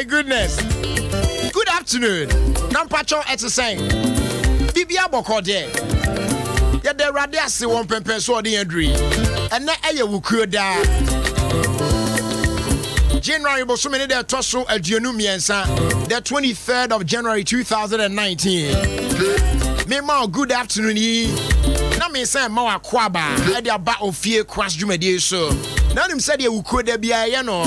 goodness. Good afternoon. Nampacho Eteseng. Bibia Bokode. Ya de radiasi won pempen so odi andri. Ene eye wukuo da. January bosomene de toso aduonu miensa. The 23rd of January 2019. Mema good afternoon yi. Na me say ma wakwaba. E de aba Ofie Kwanso dwumadi so. Na nim say de wukuo da bia ye no.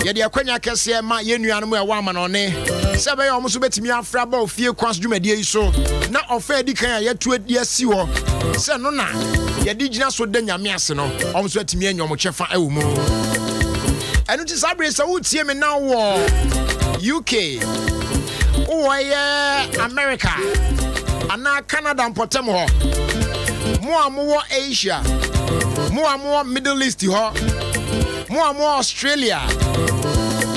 Ye de akwanya kese ma ye nuanom e wa ma no ne. Sebe ye omo so betimi afra ba Ofie Kwanso dwumadi so. Na ofa edi kan ya tu adi asi ho. Se no na ye di gina so da nyame ase no. Omo so atimi anya omo chefa e wo mu. Enu ti sabre se wo tie me na wo UK. Wo ye America. Ana Canada mpotem ho. Mo amowo Asia. Mo amowo Middle East ho. Mo amowo Australia.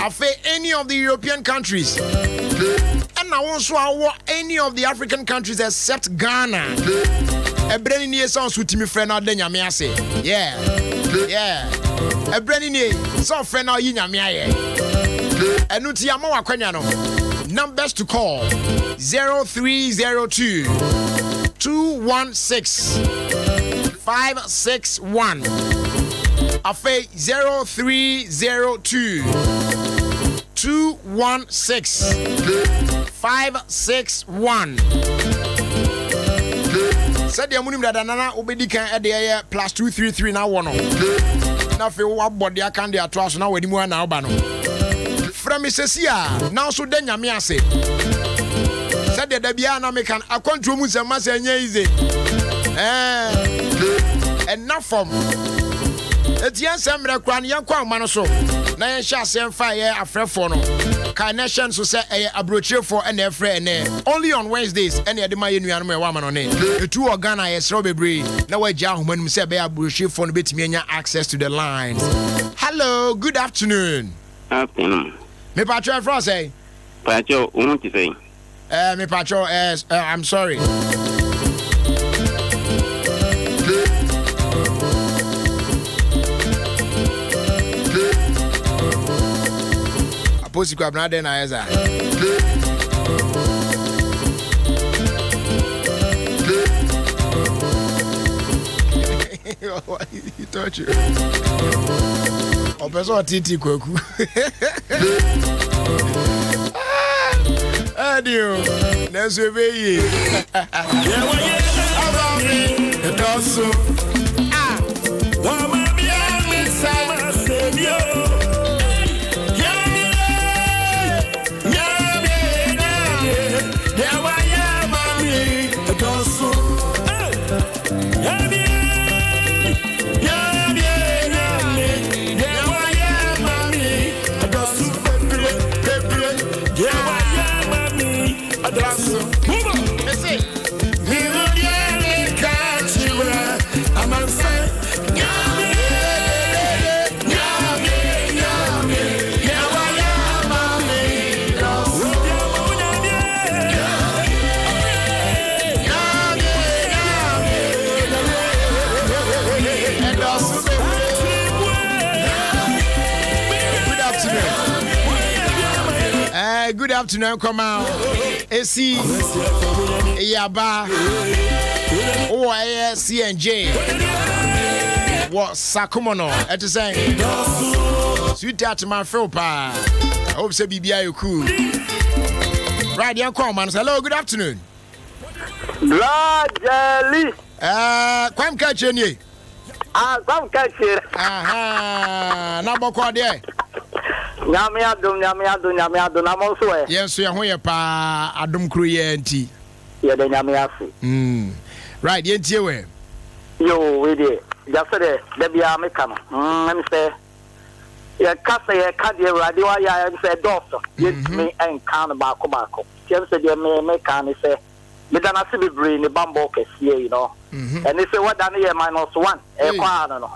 Afa any of the European countries. And I won't swallow any of the African countries except Ghana. A brand new song with me friend out there, Yamiase. Yeah. A brand new song friend out in Yamia. And Nutiamo Aquaniano. Numbers to call 0302 216 561. Afe 0302 216 561. Said the munim that nana obedi kan e de plus 233 na wono. Na fe wo abode aka de ato aso na wadi mu na oba no. From Sesia, now so then Yami ase. Said the Biana mekan akontro mu se ma se nya ize. Enough from Etian Samra Kwan Yankwa Manoso. Na yen sha sem fa ye afrefo no. Ka nation so say abrochire for and efre ene. Only on Wednesdays and the my nuanom e wa ma no ne. Etu Ghana ye sro bebre na wa gya homanum say be abrochire for no betimi anya access to the lines. Hello, good afternoon. Afternoon. Me patro from say. Patro, want to say. Me patro I'm sorry. Aposi kwa brother na eza. He touch you. Opeso titi kwaku. Adio. Neso be yi. Good afternoon, come out. AC Yaba CNJ. What Sakumono at the same. Sweet at my Philpa. I hope so BBI cool. Right, young man. Hello, good afternoon. Blood jelly. Quam catching ye. Quam catching. Aha. Number card there. Nyame adom na mo so e. Yes, so ye pa adom kru ye nti. Ye de nyame afi. Right, ye ntie we. Yo, we dey. Just say de bia me ka no. Me say ye ka say ye ka de urade wa ya say doctor. Ye me en kan ba ko. Tiem say de me kan say me dana se bebre ne bambo kese you know. And say what done ye -1. E kwa no.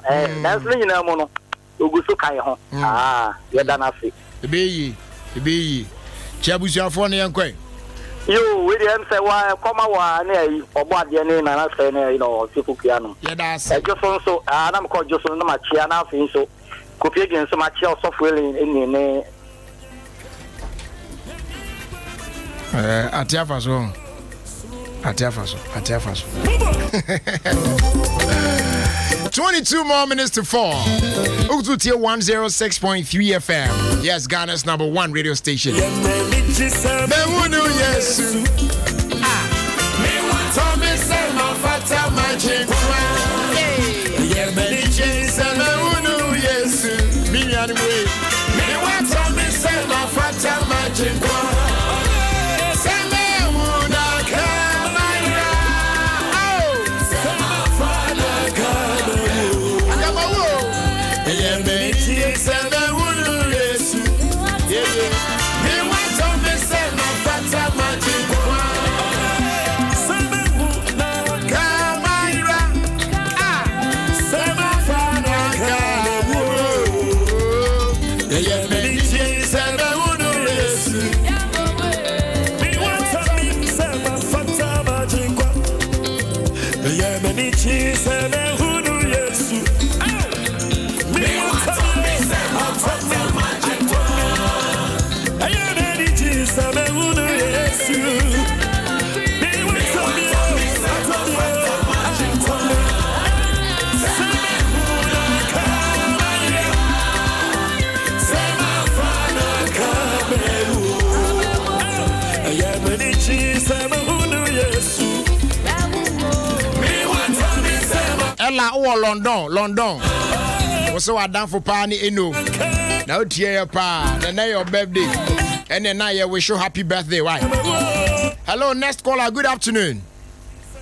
That's me nyina mu no. Ogusu kai ho. Ye dana se. Ebeyi. Chiabusiafo ne yankwan. Yo, we dem say wa koma wa na yi obo ade ne na say na you know sikukia no. Ye da se. Joso so na me ko joso no ma chia na afin so. Kopie gen so ma chia software ni Atiafaso. 22 more minutes to 4. Ugu tier 106.3 FM. Yes, Ghana's #1 radio station. London. What's so done for Pani Eno? Now, dear Pa, and now your birthday, and then I wish you happy birthday. Why? Hello, next caller. Good afternoon.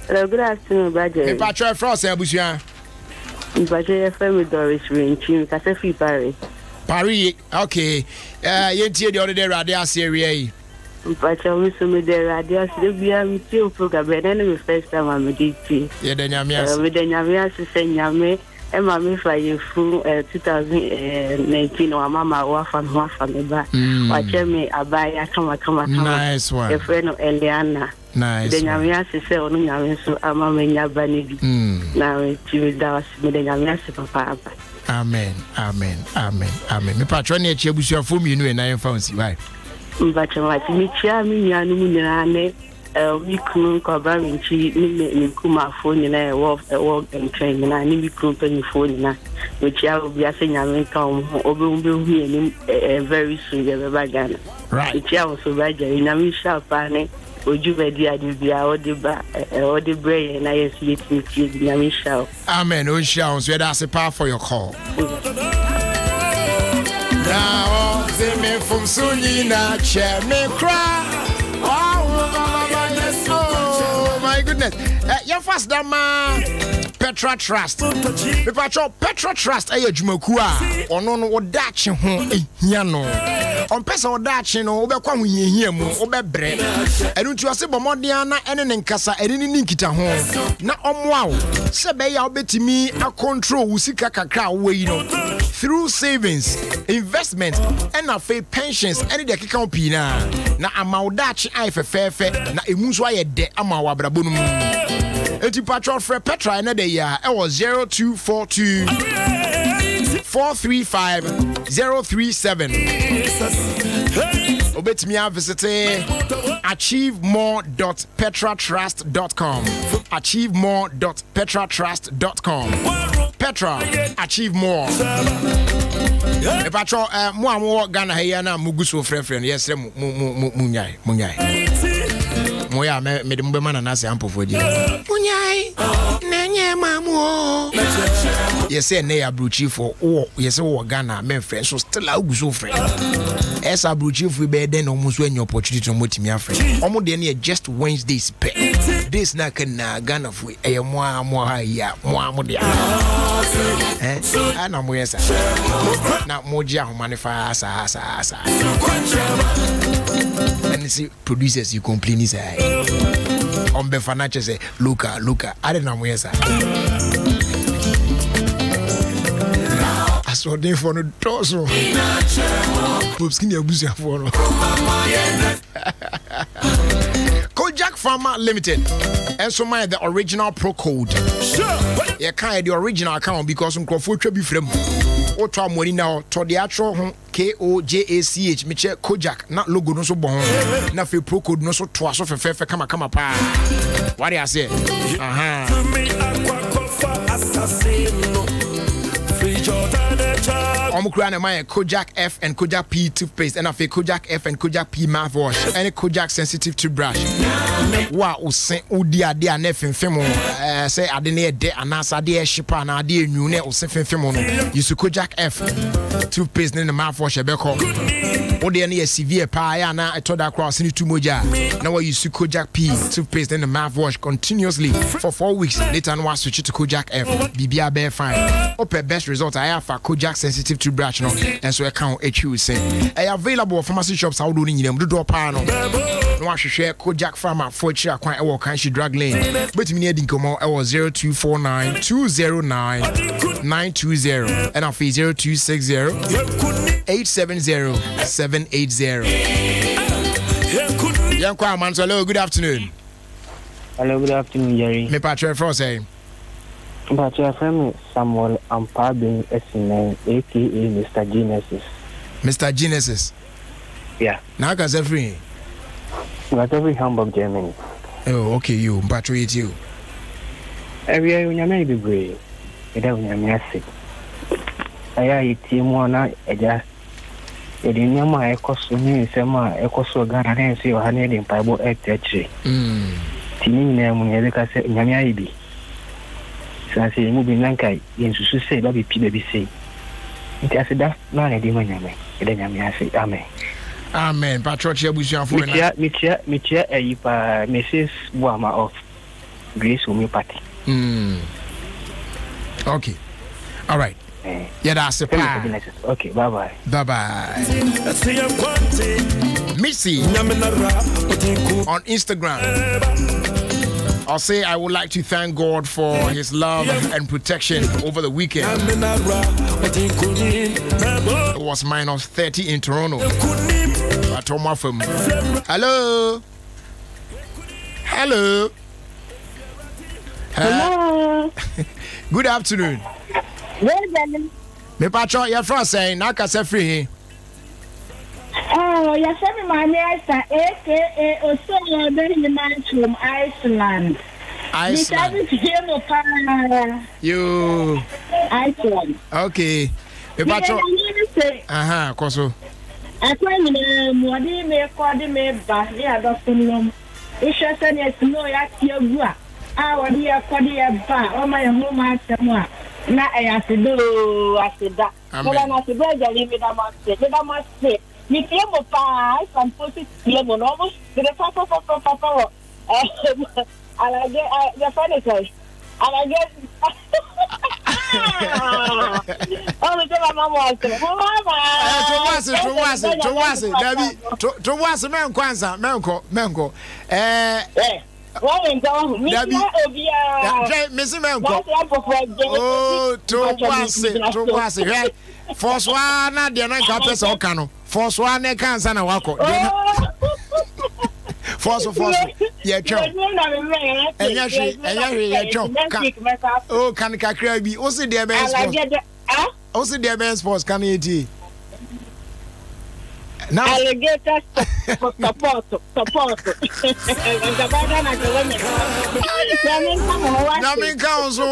Hello, good afternoon, Badger. If I try France, Abusia. Badger FM with Doris Rinchi, Casafi Paris. Paris, okay. You the other day, Radio Serie. But I wish me the radio Sylvia with you program, and then the first time I'm with you. Yeah, then Yamias. With the Yamias to say Yame, and Mammy for you through 2019 or Mamma Waffan Waffan. Watch me, I buy a come. Nice one. A friend of Eliana. Nice. The Yamias to say, only Yamin, so I'm a man Yabani. Now it's you with us with the Yamias Papa. Amen. Me patroni Chibusia for me, and I am found. Why? But me Yanu, we couldn't cover in cheap, me Kuma phone in a walk and train, and I need company phone, which I will be asking I come over very soon, Ghana. Right. Which I was so right in a Michelle Pane, would you be the brain, and I see it with you, Michelle. Amen. Oh, shouts, where that's a power for your call. Now, they me from Sunina, chair me cry. Oh, my goodness. Your first dama, Petra Trust. Petra Trust, Jumakua, or no, or Dutch, Yano. On Pesa or Dutch, no, Obequam, Obe bread. And don't you say Bomodiana and an Casa and in Nikita home. Now, wow, Sebe, I'll bet me a control Usika Kakao way, through savings, investment, and a fair pensions, and the account pina. Now, a Maudachi, I fair, na Emusway de Amawabrabunum. Eti patrol for Petra another year. It was 0242 435 037. Obet me visit achievemore.petratrust.com. Achievemore.petratrust.com. Petra, achieve more. Patrol, more Ghana Hayana Muguso friend. Yes, Munyai. Moya me de mbema na nase ampo for je. Munyai. Nenye mamu. Yes say na ya bruchi for wo yes wo Ghana men friend so still aguso friend. Esa bruchi for be den no muso any opportunity to motimi afriend. Omo de na just Wednesdays pe. This na kan na Ghana for e mo ha ya mo de. Ana mo yesa. Na mo ji ahomane fa sa. And see producers you complain is on be financial say Luca I don't know where sir I saw them for the torso Popskin abusia for Kojak Pharma Limited and so my the original pro code sure you can't the original account because some crowd be from o to amori na to de atro ho KOJACH me che Kojak na logo no so bon na fe pro code no so to aso fefe kama pa what I say Omukura na my Kojak F and Kojak P toothpaste and afi Kojak F and Kojak P mouthwash and Kojak sensitive toothbrush. Wa usen udi ade na fenfem say ade na de anasa ade e shipa na ade enyu na usen fenfem no. Use Kojak F toothpaste na mouthwash e be ko. Ode na severe pa ya na etoda cross ni tumoja. Na wa use Kojak P toothpaste and mouthwash continuously for 4 weeks. Later on switch to Kojak F. Bibia be fine. Ope best result I have for Kojak sensitive toothbrush no. And so I count HU say. Available pharmacy shops how do ni do do pa no. No wa hwehwe Kojak Pharma for chia kwan e wo kan shi drug lane. Betimi ni adi nkomo e wo 0249 209 920 and afi 0260 870 780. Yankwa Manso, hello, good afternoon. Hello, good afternoon, Jerry. Me patron for say. But your friend Samuel Ampabin SN, aka Mr. Genesis. Mr. Genesis. Yeah. Now can say free. Got every Hamburg, Germany. Oh, okay, you patriot you. Every year you may be brave. You don't have sick. I team one night, just. You didn't know my cost me, Sama, Ecoso Ghana, and see your honey in Bible at Tetri. Team name when you look at Yamibi. So I say, moving Lankai, in to say, Baby PBC. It has a that, none of the money. Then I say, Amen. Amen. Patricia Bushan for Mitia, Mrs. Wama of Grace Homeopathy. Okay. All right. Yeah, that's a plan. Okay, bye-bye. Bye-bye. Missy on Instagram. I'll say I would like to thank God for his love and protection over the weekend. It was minus 30 in Toronto. Hello. Hello. Hello. Good afternoon. Me patron, you're from saying, Naka say free. Oh, you're saying my name, aka Osoyo Benjamin from Iceland. Iceland. You. Iceland. Okay. Me patron. Koso. I can't remember me calling me back. Yeah, that's the name. It's just an no, you're I want to call you back. Oh, my home, I said, na I said, do, I said that. But I'm not a brother, leave it. I must say, you came up, I can put it lemon almost to the papa. And I get the furniture. And I get. Oh, the mama was man Kwanza, Menko. Miss Menko. Oh, to was it. Force one, not the nine carpets or cano. Force one, I can't send a walk. Force, yeah, oh, can I be also the best? Also, the best sports can eat. Now, alligators support. Namin Council.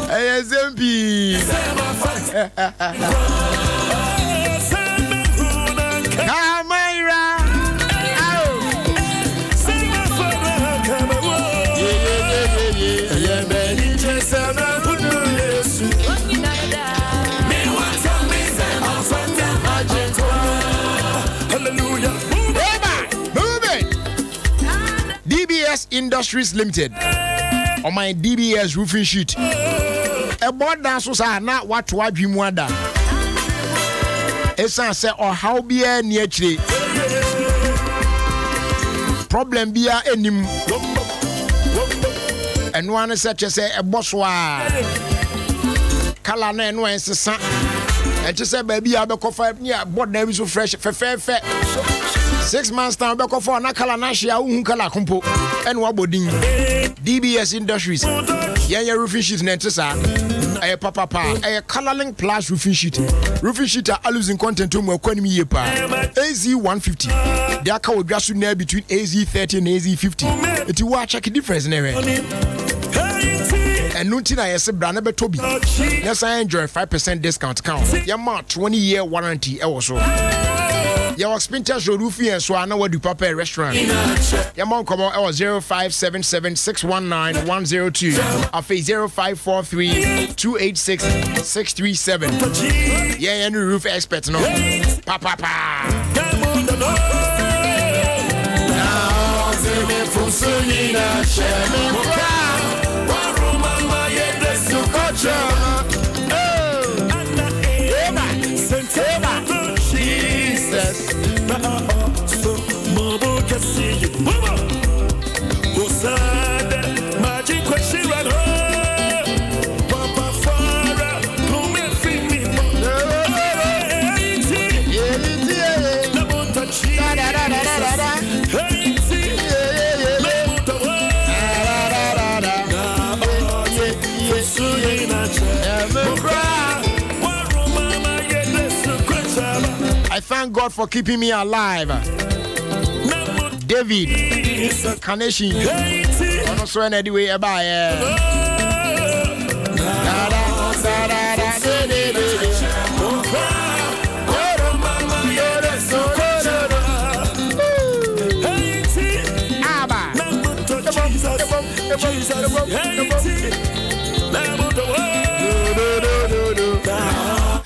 ASMP. DBS Industries Limited on my DBS roofing sheet. A board dance was not what to dream wonder. It's answer or how be a near tree. Problem be a enim. And one is such as a boss wa. Kalana and one is a and just say, baby, I'll be coffee near board name so fresh for fair. 6 months time, back for Nakala Nashia, Unkala Kumpo, and Waboding. DBS Industries. Yeah, roofing sheet nentesa. A papa a coloring plus roofing sheet. Roofing sheet are losing content to more economy yepa. AZ 150. They are called just near between AZ 30 and AZ 50. It you watch check a difference never. And nothing I say brand never Toby. Yes, I enjoy 5% discount count. Yama 20-year warranty also. Your Spinters roofing and so I know what do papa restaurant. Yama come on 0577619102. Afi 0543286637. Yeah, any roof expert no. Papa. I thank God for keeping me alive. David Kaneshi. Also, anyway,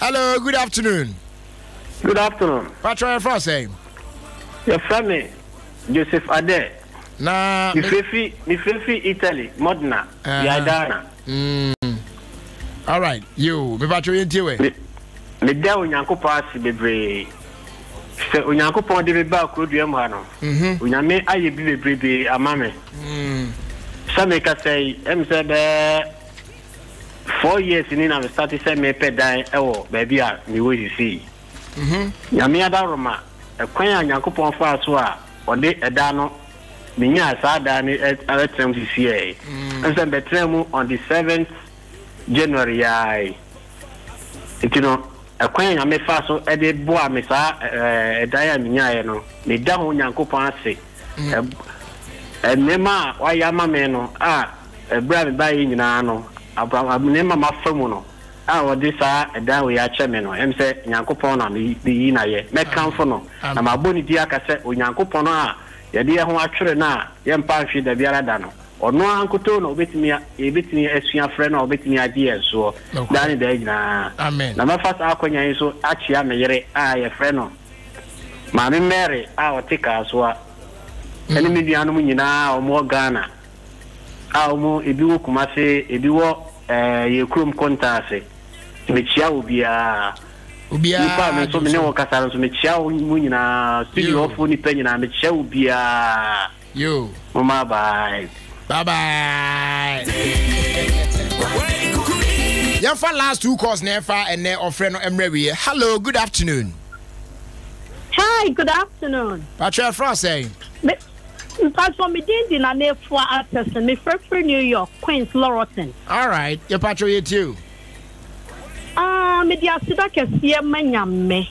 Hello, good afternoon. Good afternoon. What are you from saying? Your family, Joseph Ade. Nah, Mi Fefi Italy, Modena, Yadana. All right, you. Me battery you into it. Me da unyanko pass bebre. Se unyanko pon de ba ko duam ha no. Unyame aye bi bebre amame. Some ka say em say be 4 years in na start say me pe dan ewo baby a me wo see. Nyame adaroma ekwan anyankopon fa so a ode eda no minya asada ni atrem sisi e nse betrem on the 7th January ai itino ekwan nyame fa so ede boa me sa eda ya minya e no me da ho nyankopon ase enema wa ya mame no ebra me ba yi nyina no abram nema mafamu no odi sa eda we ya cheme no em se nyankopon na yi na ye me kanfo no na maboni di aka se onyankopon no a ye de ho atwere na ye mpa hwe da biara da no ono ankoto no obetimi asua frɛ na obetimi adi enso dani da nyina amen na mafasa akonya yi so achia me yere ye frɛ no ma me Mary otika so a ene me bianu mu nyina omo Ghana omo ebi wo Kumase ebi wo ye krom kontase mechia ubia nipa me so me ne wo kasara so mechia mu nyina studio ofu ni pe nyina mechia ubia yo mama bye yeah, for last 2 calls never and ne offer no emre. Hello, good afternoon. Hi, good afternoon. What you from saying? Because for me didn't na ne for artist me for New York, Queens, Laurelton. All right, your patrol you too. Me dia sida kesiye manyame.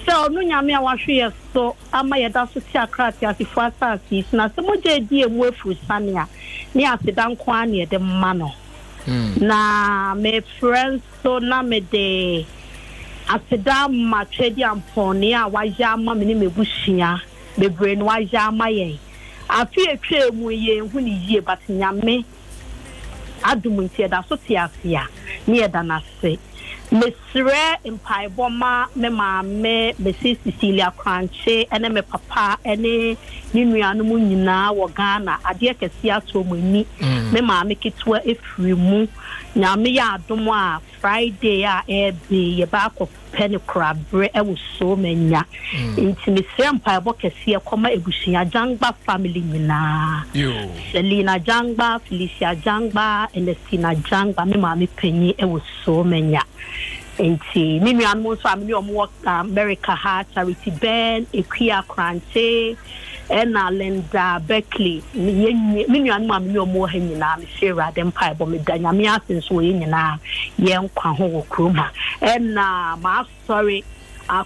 So no nyame awahwe so ama yeda so ti akrati asifo asasi na se mo je die mu efu sania ni asida nko a ne de ma no. Na me friends so na me de asida ma twedi amponi a waja ama me ni mebushia bebre no waja ama ye. Afi etwe mu ye hu ni yie but nyame Adom ntie da so ti afia ni eda na se. Mesre Empaiboma me maame me Cecilia Kranche ene me papa ene ni nuanu mu nyina wo Ghana ade kese ato mani me maame kitwa efiri mu nyame ya Adom a Friday a ebe ye ba ko penikra bre e wo so manya nti mesre Empaibo kese koma ebushia Jangba family nyina Selina Jangba Felicia Jangba Enesina Jangba me maame panyi e wo so manya enti mimi anmo family omo America ha Charity Ben Equia Krante Ena Linda Beckley me nuanu ma me omo ha nyina me share Adom pai bo me danya me asen so ye nyina ye nkwa ho wo kroma ena ma sorry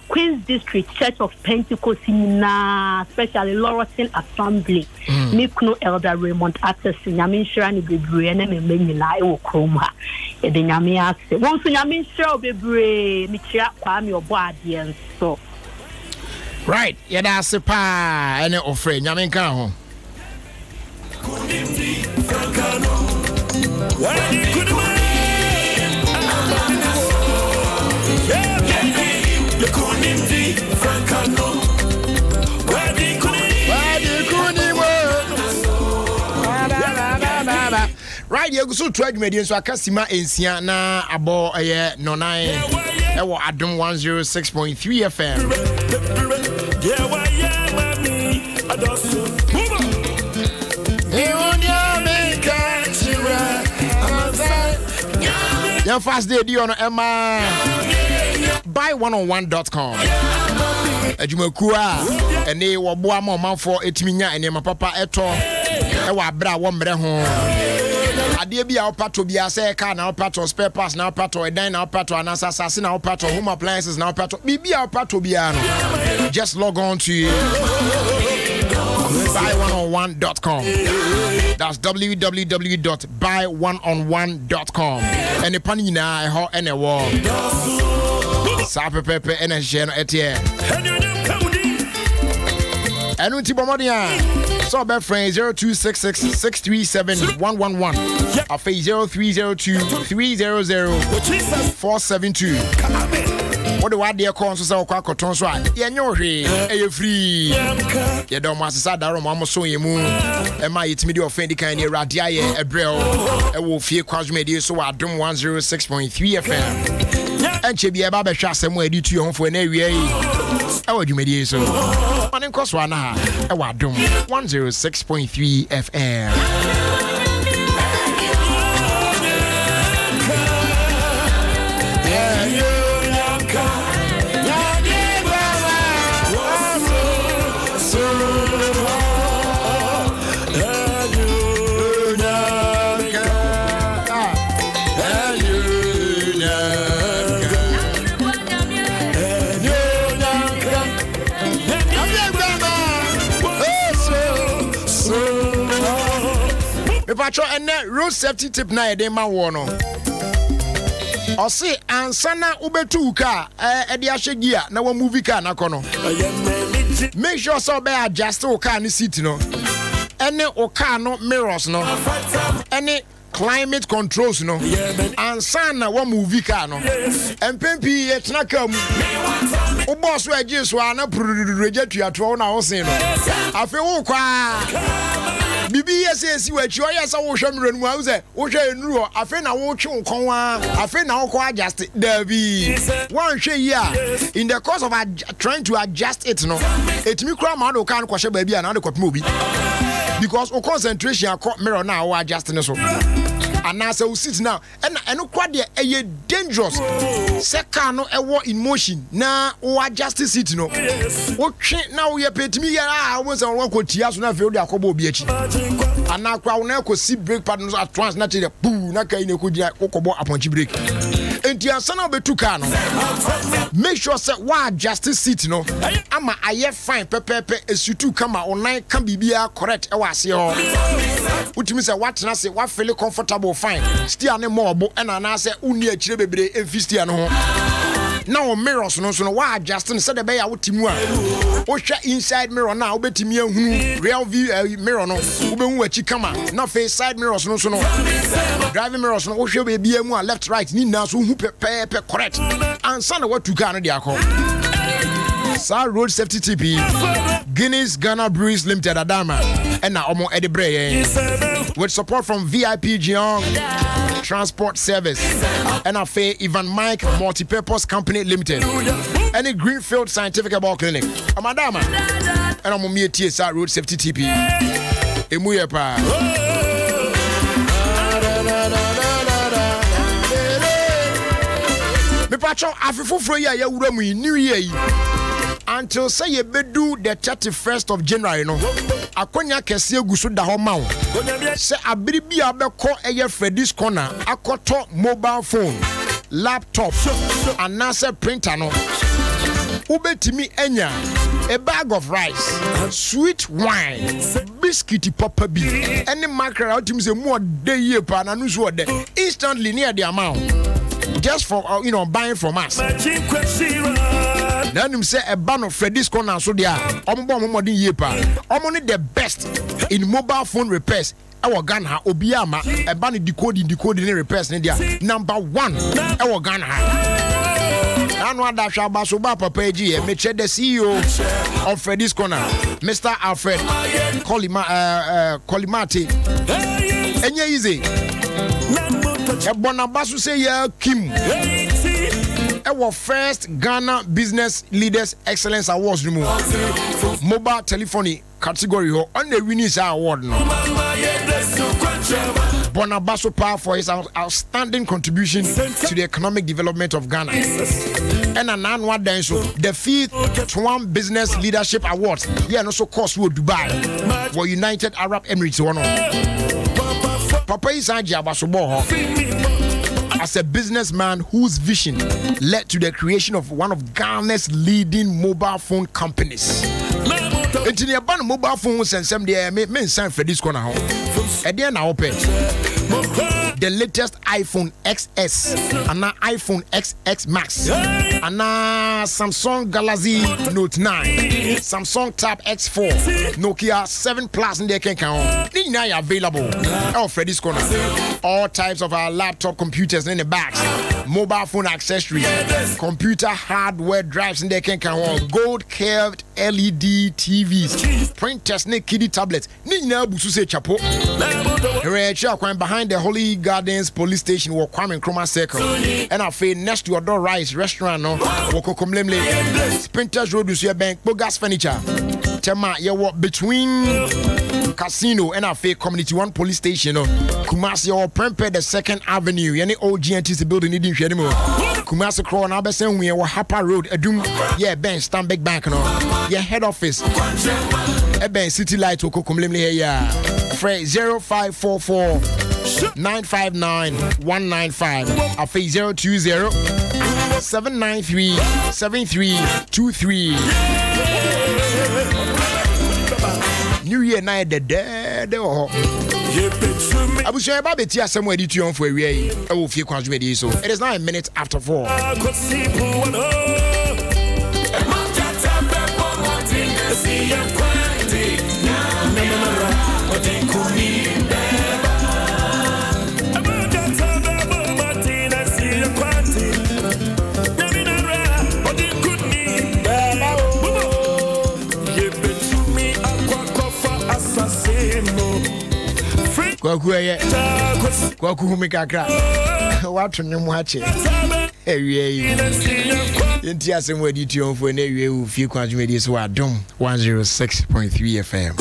Queen's District Church of Pentecost nyina especially Lorraine Assembly me kuno Elder Raymond Access nyame nhira ne bebre na me nyina e wo kroma e de nyame ase won so nyame nhira bebre me kira kwa me obo ade nso. Right, yada sepa ene ofre nyame nka ho. Right, you go so to adwumadi so akasima ensia na abo eye nonai e wo Adom 106.3 FM. Your first day di on Emma buy1on1.com. Adwumakua ene wo boa ma manfo etiminya ene mapapa eto e wa bra wo mre ho. Ade bia opato bia say car na opato spare parts na opato edan na opato anasasase na opato home appliances na opato bibia opato bia no. Just log on to buy1on1.com. That's www.buy1on1.com. And the pani na ho ene wo. Sa pepe ene je no etie. Enu ti bomodia. So bad friend 0266637111. Afa 0302300472. What do I dear call so kwa koton so a ye nyohwe e free ye do mo asesa daro mo so yemu e ma yitimi de offend kan ne rade aye ebrel e wo Ofie Kwanso media so Adom 106.3 FM enche bia ba behwa asem adi tu honfo na awie yi e wo dwumadi so manen koso ana ha e wo Adom 106.3 FM. Patrol and road safety tip na ede ma wo no. O se ansana ubetu car e de ahyegia na wa movie car na kono. Make sure so be adjust o car ni seat no. Ene o car no mirrors no. Ene climate controls no. Ansana wa movie car no. Empempi e tena kam. O boss we agiso ana project to na wo sen no. Afi wo kwa Bibi yes wachi o yes wo hwe mrenu a uze wo hwe enuro afi na wo twe nkon a afi na wo ko adjust Davi one hwe yi a in the course of trying to adjust it no etimi kura ma do kan ko hwe ba bia na do kopim obi because o concentration akọ mirror na wo adjust ne so anase wo sit now eno kwa de eye dangerous se car no ewo in motion na wo adjust seat no wo twe na wo ye petimi ya a wo se wo kotia so na fe wo de akobo obi achi anakwa wo na ekosi brake pad no at once na tire boo na kai ne ko dia kokobo aponchi brake enti ansana betu car no make sure say wa adjust seat no ama aye fine pepepe esutu kama online kan bibia correct e wa ase ho utimi say what na say wa feel comfortable fine still ne mobo e na na say uni akire bebre emfisti no ho now mirrors no so no wa adjust no say the be ya wotimu a wo hwa inside mirror na wo betimi ahunu real view mirror no wo behu achi kama na face side mirrors no so no driving mirrors no wo hwa be bia mu a left right ni na so hu pepe correct ansa na watu car no de akọ Sa road safety TP Guinness Ghana Breweries Limited Adama and na omo edibre with support from VIP Jiong Transport Service and a Ivan Mike Multipurpose Company Limited and a Greenfield Scientific Herbal Clinic. Amadama and I'm on TSA road safety TP. Emuye pa. Me pacho afifufro ya wura mu new year yi. until say you bedu the 31st of January no akonya kese gusu da ho ma wo say abiribi abekọ eye Freddy's corner akoto mobile phone laptop and answer printer no ubetimi enya a bag of rice, sweet wine, biscuit papa bi, any mackerel out him say more day year pan and who's what instantly near the amount just for buying from us. Then him say a ban of Freddy's corner so they are more year pan. Only the best in mobile phone repairs. Our Ghana Obiama a ban decoding repairs in there. Number 1 our Ghana. Anwada Shabasoba Papa G, the CEO of Freddy's Corner, Mr. Alfred Kolimati. Enye easy. Bonabasu say ya Kim. Our first Ghana Business Leaders Excellence Awards mobile telephony category on the winners award. Bonabaso Power for his outstanding contribution to the economic development of Ghana. And an annual dance, the 5th Twan Business Leadership Awards. Yeah, and also course with Dubai, were United Arab Emirates one. Papa Isaji Abasobo as a businessman whose vision led to the creation of one of Ghana's leading mobile phone companies. Into the ban mobile phones and some day men sign for this corner home. And then I open the latest iPhone XS and now iPhone XX Max and now Samsung Galaxy Note 9, Samsung Tab X4, Nokia 7 Plus in the can count. These are available. Oh, for this corner, all types of our laptop computers in the bags, mobile phone accessories, computer hardware drives in the can count, gold curved LED TVs, printers, kiddie tablets. Nina Bususe Chapo. Behind the Holy Gardens Police Station, or Kwame Nkrumah Circle, and I feel next to your door rice restaurant, no, Wokokomlemle, Sprinters Road, you bank, Bogas Furniture, Tema, you walk between Casino and I feel Community 1 Police Station, Kumasi or Prempeh the 2nd Avenue, any old GNTC building needing anymore. Kumasi Crown, Abesan, we are Hapa Road, Adom, yeah, Ben, Stanbic Bank, no, yeah, head office, Ben City Light, Wokokomlemle, yeah, Fred 0544 959 195. I feel 020 793 7323. New Year night the dead or I was sure about it somewhere to you for a way. Ofie Kwanso so it is now a minute after 4. Kwaku mikakra watu nyumwache ewie yenti asem wadi tionfo na ewie Ofie Kwanso media so Adom 106.3 FM.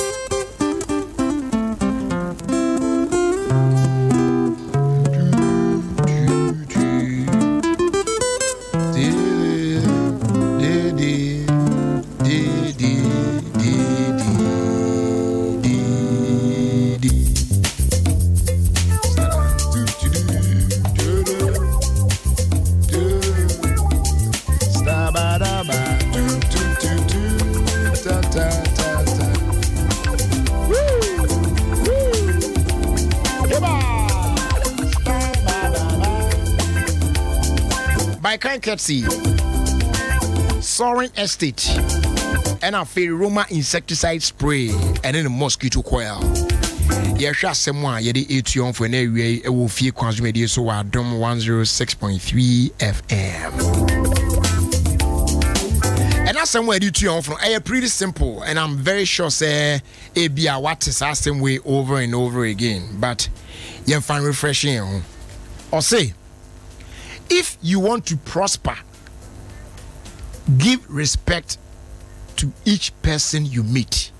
Soaring Estate and a fair Roma insecticide spray and then a mosquito coil. Yesha Semwa Yedi Etion for an area a Ofie Kwanso media so Adom 106.3 FM. And that's somewhere you tune from pretty simple and I'm very sure say it be a what is the same way over and over again. But you find refreshing or say if you want to prosper, give respect to each person you meet.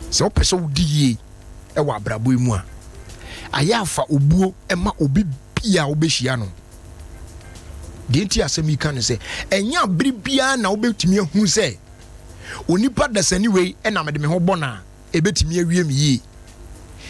So person di e wa brabo mu a aya fa obuo e ma obi bia obehia no Denti asemi kan say enya bribia na obetumi ahu say onipa dasani wei e na mede me ho bona ebetumi awie me yi.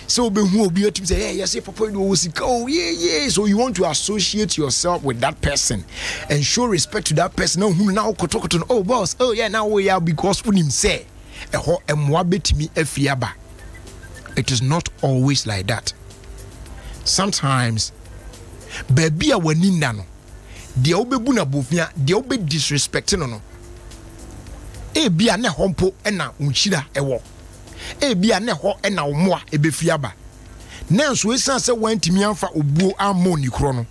So obehu obi otum say yes papa do sika oh yeah so you want to associate yourself with that person and show respect to that person now kotokoto oh boss oh yeah now we are because unim say eho emwa betumi afiaba. It is not always like that. Sometimes baby a wani na no de obebu na bofia de obe disrespecting no e bia na hompo na unchira ewo e bia na ho na omoa ebefiaba nanso esan se wantimi amfa obuo amoni kro no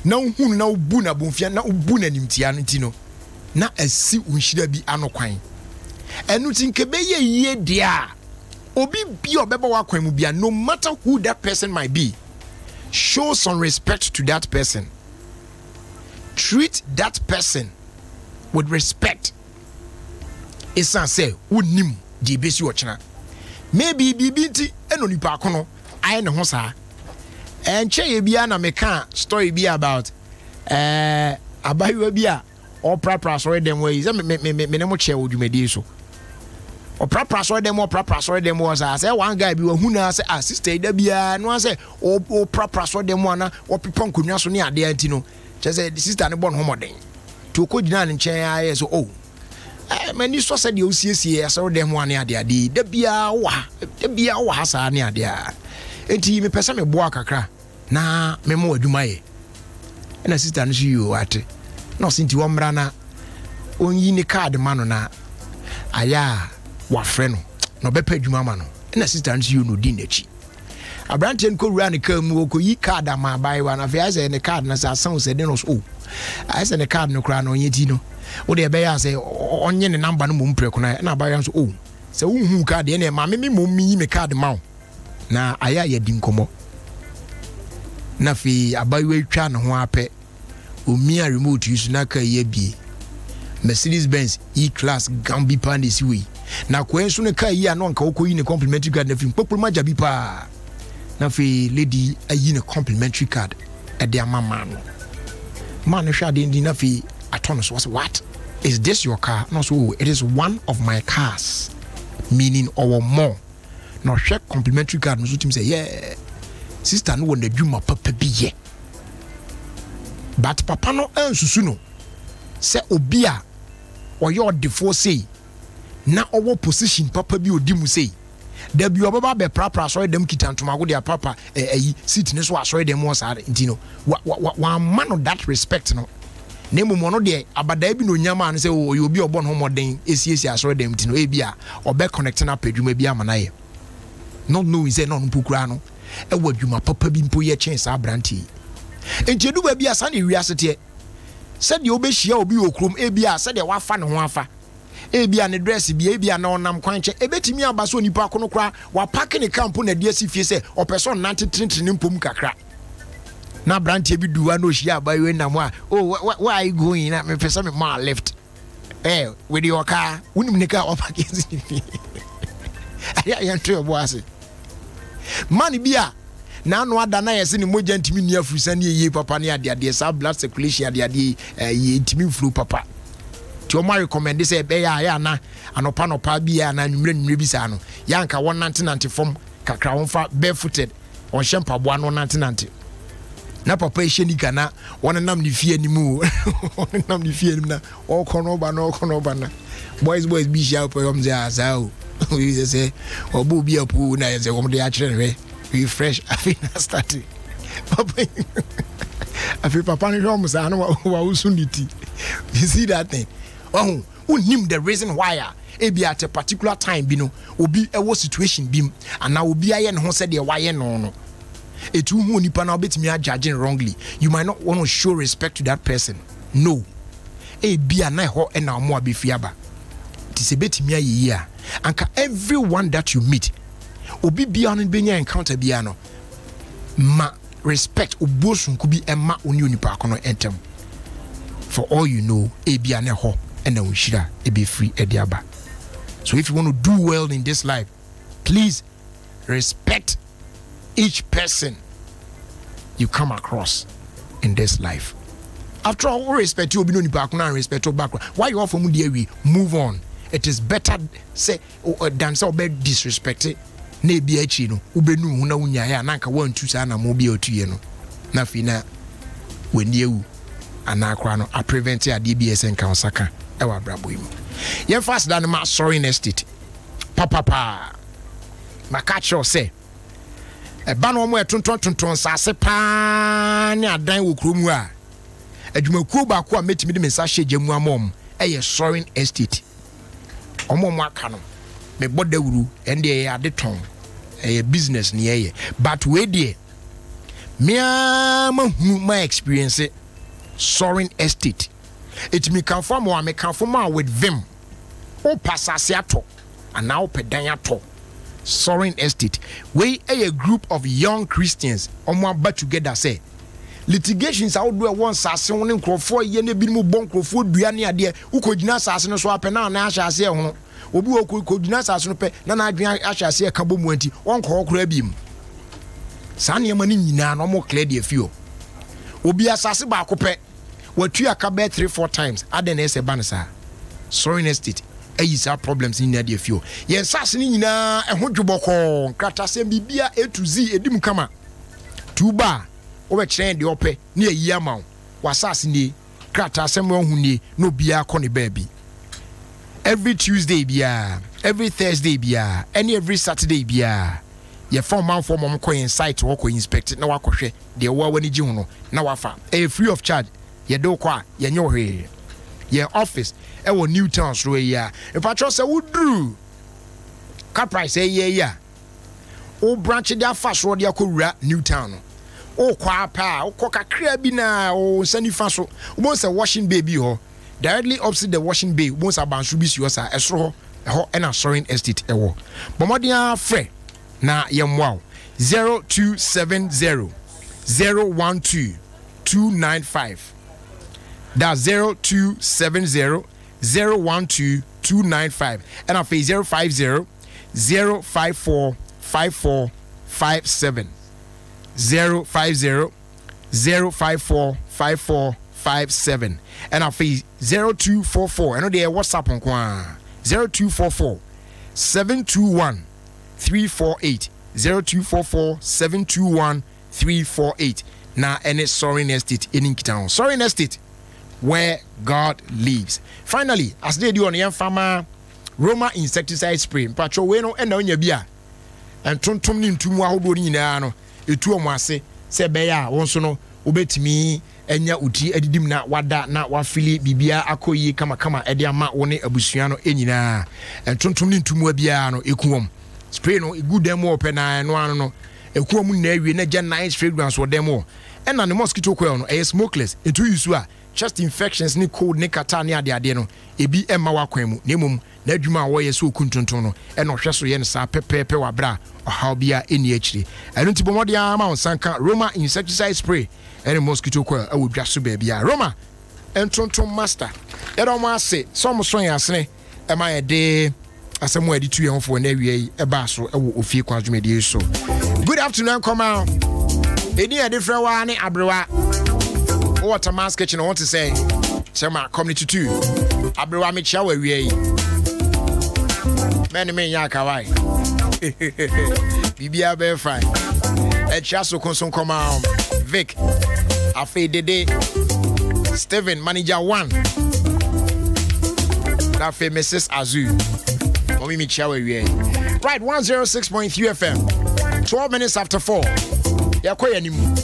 na uhunu na obu na bofia na obu na nimtia no ti no na asi unchira bi anokwan enu tinkebe ye dia obi bi obeba wakwan mu bia no matter who that person might be, show some respect to that person. Treat that person with respect. Esan say unim di besi ochina. Maybe bibinti eno nipa kono aye ne ho saa. Enche ye bia na meka story bi about abayiwa bi a oprapra so dem we say me ne mo che odwumadi so. Oprapra so dem was say one guy bi wahu na say sister da bia no say oprapra so dem ana opepa nkonwa so ne ade anti no che say the sister ne bon homoden to ko gina ne nchen aye so mani so say de osiesie so dem ane ade da bia wa hasa ne ade a enti me pesa me boa kakra na me mo adwuma ye na sister no you ate no sinti wo mra na onyi ni card ma no na aya wa freno no bepa adwuma ma no na sister no you no di nachi abrante nko wura ne kam wo ko yi card ama bai wa na fe say ne card na sa san say den so I say ne card no kra no onye ti no wo de be ya say onye ne number no mum preko na bai so say wo card de na ma me mum yi me card ma na aya ya di nkomo na fi abayiwa twa ne ho apɛ omia remote use na ka ye bi Mercedes Benz E-Class Gambi Pandisi we na kwensu ne ka yi ano nka okoyi ne complimentary card na fi populma jabi pa na fi lady ayi ne complimentary card e de amama no man no hwa de ndi na fi atono was what is this your car no so it is one of my cars meaning or more no hwa complimentary card no so tim say yeah sister no won adwuma papa bi ye but papa no ansusu no se obi a oyo odefo sei na owo position papa bi odimu sei da bi obaba be prapra so dem kitantuma go dia papa ayi sit ne so aso dem wo sa ntino wa man of that respect no na mumo no de abada bi no nyama no se oyo obi obon ho moden esiesi aso dem ntino e bia obe connect na pedwuma bi amana ye not knowing say no mpukura no e wadwuma papa bi mpo ye chance abranti enjedu ba bi asa ne wiasete said you be share obi okrom e bia said e wafa ne ho afa e bia ne dress bia e bia na onam kwanche e betimi abaso nipa kono kra wa pack ne camp na de asifie se opeso nante trintrin mpom kakra na brantie bi duwa no hia abayo na mo a oh where are you going na me pesa me ma left with your car unim ne car opa kenzi ya ntwe boase man bia na no ada na yesi ni moja ntimi ni afurisa ni ye papa ni ade sa blood circulation ade ye ntimi flu papa ti o ma recommend say be ya na anopa no pa bia na nwumre bi sa no ya nka 190 form kakra wonfa barefooted on shempa boa no 90 na papa ehye ni kana wonenam ni fie ni mu wonenam ni fie ni na o kono ba na boys bi sha po yom ze azao we say obo bi apu na ye ze wom de a kire ne we fresh afina started papa afi papa ni hom sa no wa usuniti you see that thing oh unim the reason why e be at a particular time bi no obi e wo situation bi and na obi aye ne ho se de waye no etu hu nipa na obetimi a judging wrongly you might not want to show respect to that person no e bia na ho e na mo abefiaba ti se betimi ayi a anka everyone that you meet obi bia no benya encounter bia no ma respect obosun ku bi emma oni onipa akono entem for all you know e bia na ho e na unshira e be free e diaba. So if you want to do well in this life, please respect each person you come across in this life. After all, respect you, be background, respect your background. Why you offer me the move on? It is better say than so be disrespected. Ne be no ubenu na unya ya nanka 1 2 sa na mo be otu ye no na fina when you anakra no a prevent ya DBS enka osaka e wa brabo yimu ye fast dan ma sorry next it papa makacho say e ba no mo etonton sase pa ne adan wo kromu a adwumakuo ba ko a metimi de message gemu amom e ye sorry estate omo aka no me bodawuru and they are the tongue a business near but we dear me my experience soaring estate it me come from or me come from with vim o passasiato and now pedanyato soaring estate we a group of young Christians but together say litigations out do one sase won nkrofo ye na bi mu bon nkrofo dua ne ade ukogina sase no so apena na ahya ase ho obi okogina sase no pe na adwen ahya ase e ka bomu anti won ko okra biem sa ne mani nyina no mo clear de afio obi asase ba ko pe watu aka be 3-4 times aden ese banisa soaring estate ayisa problems in de afio ye sase ni nyina ho dwoboko krata sem bibia A to Z edim kama tuba we train the ope ni ayi ama wasase ni krata asem wo huni no bia ko ne baby every Tuesday bia every Thursday bia and every Saturday bia ye form man for mom ko insight wo ko inspect na wakohwe de wo wani gi hu no na wafa free of charge ye do ko a ye nye hwe ye office e wo Newtown so ya e patro se wudru ka price ye ya o branch dia fast road ya ko wura Newtown no o kwa pa o ko kakra bi na o sani fa so o say washing baby ho directly opposite the washing bay o say bansu bi si o sa esro ho e na soaring estate e wo bomodia frɛ na yemwa 0270 012 295 that's 0270 012 295 and I face 050 054 5457 050 054 5457 and I face 0244 I know they WhatsApp on 0244 721 348 0244 721 348 na any soaring estate in town soaring estate where God lives. Finally, as they do on the farmer Roma insecticide spray patro we no and onya bia and tontom ni ntumu ahodo ni nyina no etu omo ase se be ya won so no obetimi enya uti adidim na wada na wafili bibia akoyi kama ede ama woni abusua no enyina and tontom ni ntumu bia no ekuom spray no good dem open na no ano no ekuom na awie na gya nice fragrance wo dem o and na mosquito coil no e smokeless etu yusu a chest infections ni cold ni kata ni ade no ebi emma wakwan mu na emom na adwuma wo ye so okuntonton no e no hwe so ye ne sa pepepe wa bra ohaw bia eni akire enu ti bomode ama onsanka Roma insecticide spray and mosquito coil e wo dwa so ba bia Roma entonton master e do mo ase so mo son yasene e ma ye de asemo adi tu ye hofo na awie e ba so e wo Ofie Kwanso medie so. Good afternoon, come out eni e different wa ne abrewa what a mask kitchen I want to say Sema community 2 Abrewa me chia we wie many men ya kawai bibia be fine e chia so konson come out Vic Afe Dede Steven manager 1 that famous Azu mommy me chia we wie right 106.3 FM 12 minutes after 4 ya koya nimu